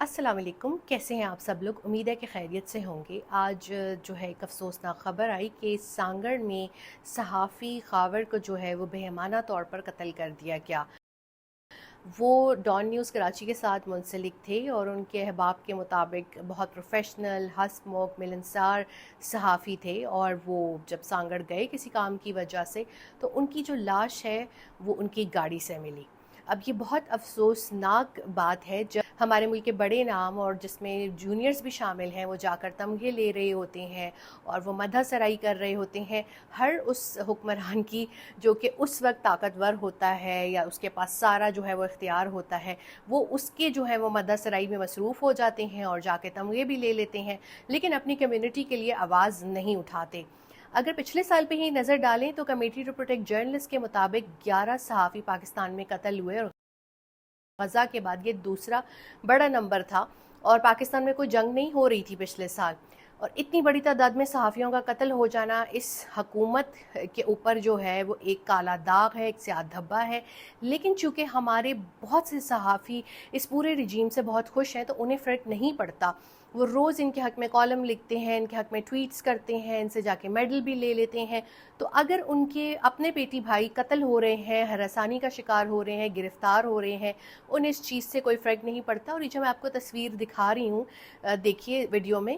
अस्सलाम वालेकुम। कैसे हैं आप सब लोग? उम्मीद है कि खैरियत से होंगे। आज जो है एक अफ़सोसनाक ख़बर आई कि सांगड़ में सहाफ़ी खावर को जो है वो बेईमाना तौर पर कत्ल कर दिया गया। वो डॉन न्यूज़ कराची के साथ मुंसलिक थे और उनके अहबाब के मुताबिक बहुत प्रोफेशनल, हंसमुख, मिलनसार सहाफ़ी थे। और वो जब सांगड़ गए किसी काम की वजह से, तो उनकी जो लाश है वो उनकी गाड़ी से मिली। अब ये बहुत अफसोसनाक बात है जब हमारे मुल्क के बड़े नाम और जिसमें जूनियर्स भी शामिल हैं वो जाकर तमगे ले रहे होते हैं और वो मदह सराई कर रहे होते हैं हर उस हुक्मरान की जो कि उस वक्त ताकतवर होता है या उसके पास सारा जो है वो इख्तियार होता है। वो उसके जो है वो मदह सराई में मसरूफ़ हो जाते हैं और जाके तमगे भी ले लेते हैं, लेकिन अपनी कम्युनिटी के लिए आवाज़ नहीं उठाते। अगर पिछले साल पे ही नज़र डालें तो कमेटी टू प्रोटेक्ट जर्नलिस्ट के मुताबिक 11 सहाफ़ी पाकिस्तान में कत्ल हुए और गज़ा के बाद ये दूसरा बड़ा नंबर था। और पाकिस्तान में कोई जंग नहीं हो रही थी पिछले साल, और इतनी बड़ी तादाद में सहाफ़ियों का कत्ल हो जाना इस हकूमत के ऊपर जो है वो एक काला दाग है, एक स्याह धब्बा है। लेकिन चूँकि हमारे बहुत से सहाफ़ी इस पूरे रिजीम से बहुत खुश हैं तो उन्हें फ़र्क नहीं पड़ता। वो रोज़ इनके हक़ में कॉलम लिखते हैं, इनके हक़ में ट्वीट्स करते हैं, इनसे जाके मेडल भी ले लेते हैं। तो अगर उनके अपने बेटी भाई कत्ल हो रहे हैं, हरासानी का शिकार हो रहे हैं, गिरफ़्तार हो रहे हैं, उन्हें इस चीज़ से कोई फ़र्क नहीं पड़ता। और ये जो मैं आपको तस्वीर दिखा रही हूँ, देखिए वीडियो में,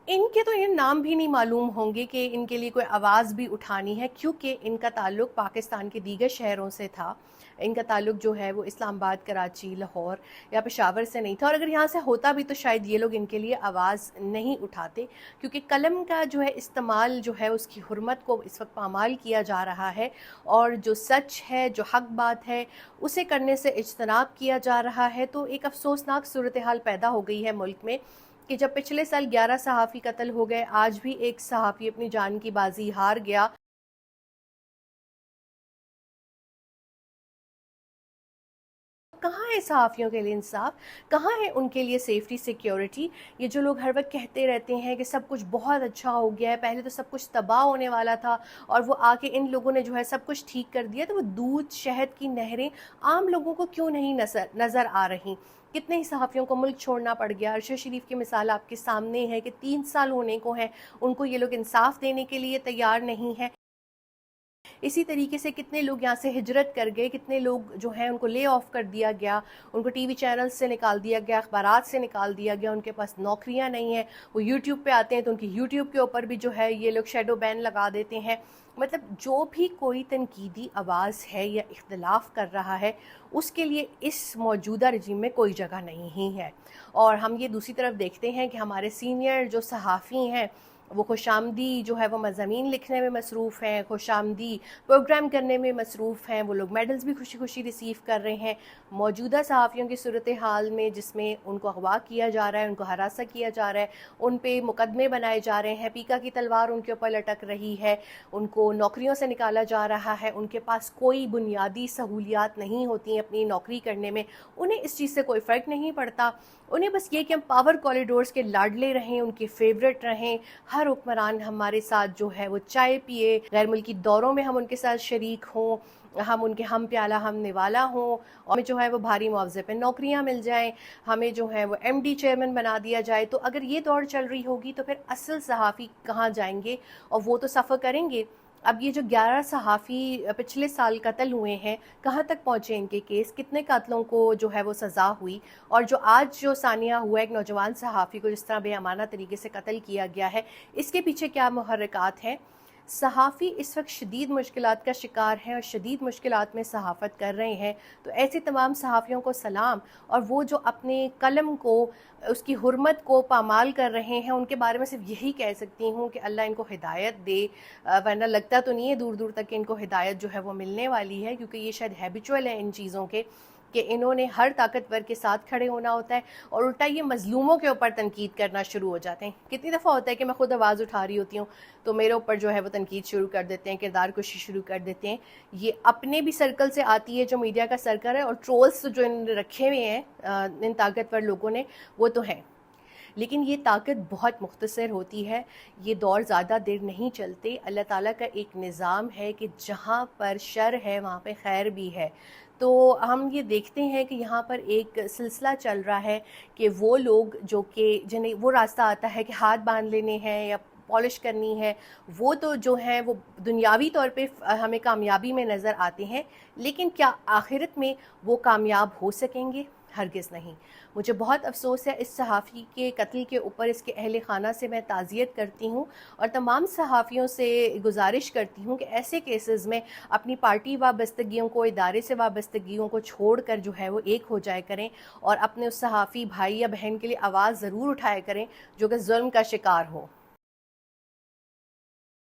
इनके तो ये नाम भी नहीं मालूम होंगे कि इनके लिए कोई आवाज़ भी उठानी है, क्योंकि इनका ताल्लुक़ पाकिस्तान के दीगर शहरों से था। इनका ताल्लुक़ जो है वो इस्लामाबाद, कराची, लाहौर या पेशावर से नहीं था। और अगर यहाँ से होता भी तो शायद ये लोग इनके लिए आवाज़ नहीं उठाते, क्योंकि कलम का जो है इस्तेमाल जो है उसकी हुर्मत को इस वक्त पामाल किया जा रहा है। और जो सच है, जो हक़ बात है, उसे करने से इज्तनाब किया जा रहा है। तो एक अफसोसनाक सूरत हाल पैदा हो गई है मुल्क में कि जब पिछले साल 11 सहाफ़ी कत्ल हो गए, आज भी एक सहाफ़ी अपनी जान की बाजी हार गया। कहाँ है सहाफ़ियों के लिए इंसाफ? कहाँ है उनके लिए सेफ्टी, सिक्योरिटी? ये जो लोग हर वक्त कहते रहते हैं कि सब कुछ बहुत अच्छा हो गया है, पहले तो सब कुछ तबाह होने वाला था और वो आके इन लोगों ने जो है सब कुछ ठीक कर दिया, तो वो दूध शहद की नहरें आम लोगों को क्यों नहीं नज़र आ रही? कितने ही सहाफ़ियों को मुल्क छोड़ना पड़ गया। अरशद शरीफ की मिसाल आपके सामने है कि 3 साल होने को हैं, उनको ये लोग इंसाफ देने के लिए तैयार नहीं है। इसी तरीके से कितने लोग यहाँ से हिजरत कर गए, कितने लोग जो हैं उनको ले ऑफ कर दिया गया, उनको टीवी चैनल्स से निकाल दिया गया, अखबारात से निकाल दिया गया, उनके पास नौकरियाँ नहीं हैं। वो यूट्यूब पे आते हैं तो उनकी यूट्यूब के ऊपर भी जो है ये लोग शेडो बैन लगा देते हैं। मतलब जो भी कोई तनकीदी आवाज़ है या इख्तलाफ कर रहा है, उसके लिए इस मौजूदा रजीम में कोई जगह नहीं है। और हम ये दूसरी तरफ देखते हैं कि हमारे सीनियर जो सहाफ़ी हैं वो खुशामदी जो है वो मज़ामीन लिखने में मसरूफ़ हैं, खुशामदी प्रोग्राम करने में मसरूफ़ हैं। वो लोग मेडल्स भी खुशी खुशी रिसीव कर रहे हैं। मौजूदा सहाफ़ियों की सूरत हाल में जिसमें उनको अगवा किया जा रहा है, उनको हरासा किया जा रहा है, उन पे मुकदमे बनाए जा रहे हैं, पीका की तलवार उनके ऊपर लटक रही है, उनको नौकरियों से निकाला जा रहा है, उनके पास कोई बुनियादी सहूलियात नहीं होती हैं अपनी नौकरी करने में। उन्हें इस चीज़ से कोई फ़र्क नहीं पड़ता। उन्हें बस ये कि हम पावर कॉरिडोर्स के लाडले रहें, उनके फेवरेट रहें। हर हुक्मरान हमारे साथ जो है वो चाय पिए, गैर मुल्की दौरों में हम उनके साथ शरीक हों, हम उनके हम प्याला हम निवाला हों, और हमें जो है वो भारी मुआवजे पे नौकरियां मिल जाएं, हमें जो है वो एमडी चेयरमैन बना दिया जाए। तो अगर ये दौड़ चल रही होगी तो फिर असल सहाफ़ी कहाँ जाएंगे? और वो तो सफ़र करेंगे। अब ये जो 11 सहाफ़ी पिछले साल कत्ल हुए हैं, कहाँ तक पहुँचे इनके केस? कितने कातलों को जो है वो सज़ा हुई? और जो आज जो सानिया हुआ, एक नौजवान सहाफ़ी को जिस तरह बेअमाना तरीके से कत्ल किया गया है, इसके पीछे क्या मुहर्रिकात हैं? सहाफ़ी इस वक्त शदीद मुश्किलात का शिकार हैं और शदीद मुश्किलात में सहाफ़त कर रहे हैं। तो ऐसे तमाम सहाफ़ियों को सलाम। और वो जो अपने कलम को, उसकी हुर्मत को पामाल कर रहे हैं, उनके बारे में सिर्फ यही कह सकती हूँ कि अल्लाह इनको हिदायत दे। वरना लगता तो नहीं है दूर दूर तक कि इनको हिदायत जो है वो मिलने वाली है, क्योंकि ये शायद हैबिचुअल है इन चीज़ों के कि इन्होंने हर ताकतवर के साथ खड़े होना होता है और उल्टा ये मज़लूमों के ऊपर तनकीद करना शुरू हो जाते हैं। कितनी दफ़ा होता है कि मैं खुद आवाज़ उठा रही होती हूँ तो मेरे ऊपर जो है वो तनकीद शुरू कर देते हैं, किरदार कुशी शुरू कर देते हैं। ये अपने भी सर्कल से आती है जो मीडिया का सर्कल है, और ट्रोल्स जो इन रखे हुए हैं इन ताकतवर लोगों ने, वो तो हैं। لیکن یہ طاقت بہت مختصر ہوتی ہے، یہ دور زیادہ دیر نہیں چلتے۔ اللہ تعالیٰ کا ایک نظام ہے کہ جہاں پر شر ہے وہاں پہ خیر بھی ہے۔ تو ہم یہ دیکھتے ہیں کہ یہاں پر ایک سلسلہ چل رہا ہے کہ وہ لوگ جو کہ جنہیں وہ راستہ آتا ہے کہ ہاتھ باندھ لینے ہیں یا پالش کرنی ہے، وہ تو جو ہیں وہ دنیاوی طور پہ ہمیں کامیابی میں نظر آتے ہیں، لیکن کیا آخرت میں وہ کامیاب ہو سکیں گے؟ ہرگز نہیں۔ مجھے بہت افسوس ہے اس صحافی کے قتل کے اوپر، اس کے اہل خانہ سے میں تعزیت کرتی ہوں اور تمام صحافیوں سے گزارش کرتی ہوں کہ ایسے کیسز میں اپنی پارٹی وابستگیوں کو، ادارے سے وابستگیوں کو چھوڑ کر جو ہے وہ ایک ہو جائے کریں اور اپنے اس صحافی بھائی یا بہن کے لیے آواز ضرور اٹھایا کریں جو کہ ظلم کا شکار ہو۔